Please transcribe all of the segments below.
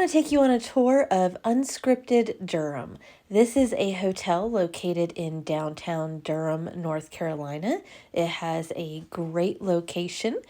want to take you on a tour of Unscripted Durham. This is a hotel located in downtown Durham, North Carolina. It has a great location,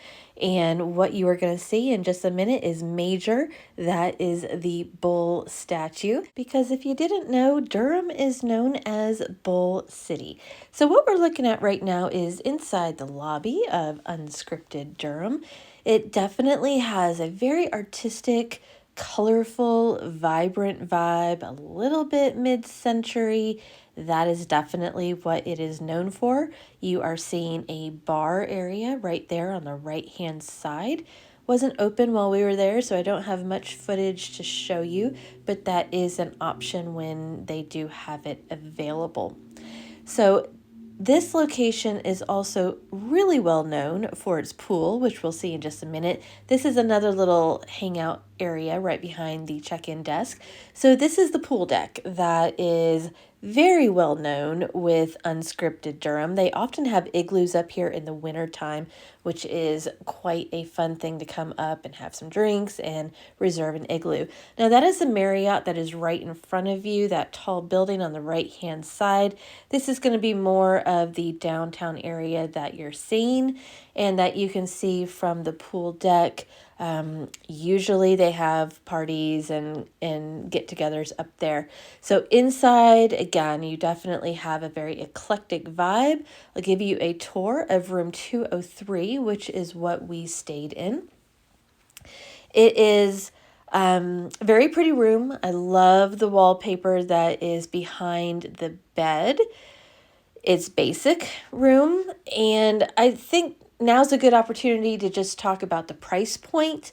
and what you are going to see in just a minute is Major. That is the bull statue, because if you didn't know, Durham is known as Bull City. So what we're looking at right now is inside the lobby of Unscripted Durham. It definitely has a very artistic, colorful, vibrant vibe, a little bit mid-century. That is definitely what it is known for. You are seeing a bar area right there on the right-hand side. Wasn't open while we were there, so I don't have much footage to show you, but that is an option when they do have it available. So this location is also really well known for its pool, which we'll see in just a minute. This is another little hangout area right behind the check-in desk. So this is the pool deck that is very well known with Unscripted Durham. They often have igloos up here in the winter time, which is quite a fun thing to come up and have some drinks and reserve an igloo. Now that is the Marriott that is right in front of you, that tall building on the right-hand side. This is going to be more of the downtown area that you're seeing and that you can see from the pool deck. Usually they have parties and get-togethers up there. So inside, again, you definitely have a very eclectic vibe. I'll give you a tour of room 203, which is what we stayed in. It is a very pretty room. I love the wallpaper that is behind the bed. It's basic room, and I think now's a good opportunity to just talk about the price point.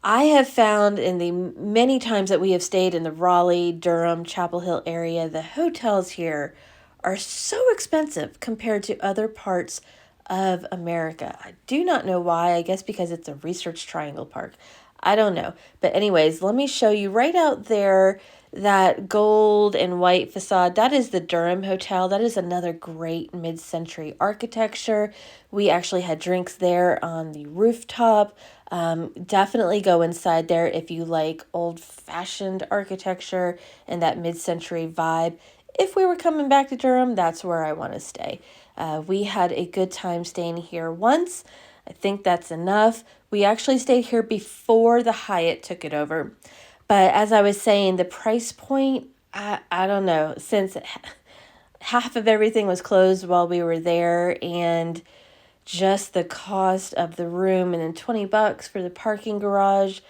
I have found in the many times that we have stayed in the Raleigh, Durham, Chapel Hill area, the hotels here are so expensive compared to other parts of America. I do not know why. I guess because it's a Research Triangle park. I don't know. But anyways, let me show you right out there, that gold and white facade. That is the Durham Hotel. That is another great mid-century architecture. We actually had drinks there on the rooftop. Definitely go inside there if you like old-fashioned architecture and that mid-century vibe. If we were coming back to Durham, that's where I want to stay. We had a good time staying here once. I think that's enough. We actually stayed here before the Hyatt took it over. But as I was saying, the price point, I don't know, since half of everything was closed while we were there, and just the cost of the room and then $20 for the parking garage,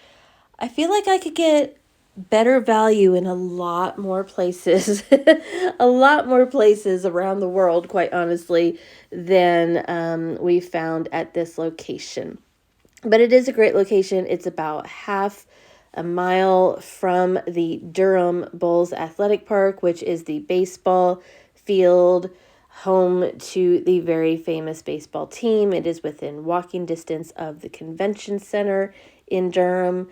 I feel like I could get better value in a lot more places, a lot more places around the world, quite honestly, than we found at this location. But it is a great location. It's about half a mile from the Durham Bulls Athletic Park, which is the baseball field home to the very famous baseball team. It is within walking distance of the convention center in Durham.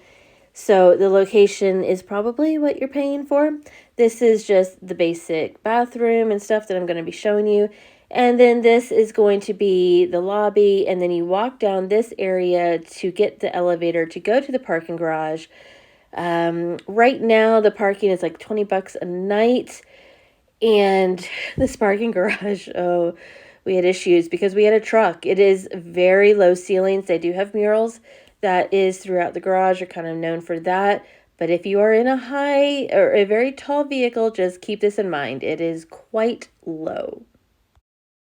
So the location is probably what you're paying for. This is just the basic bathroom and stuff that I'm going to be showing you. And then this is going to be the lobby, and then you walk down this area to get the elevator to go to the parking garage. Right now, the parking is like $20 a night, and this parking garage, oh, we had issues because we had a truck. It is very low ceilings. They do have murals that is throughout the garage. Are kind of known for that. But if you are in a high or a very tall vehicle, just keep this in mind. It is quite low.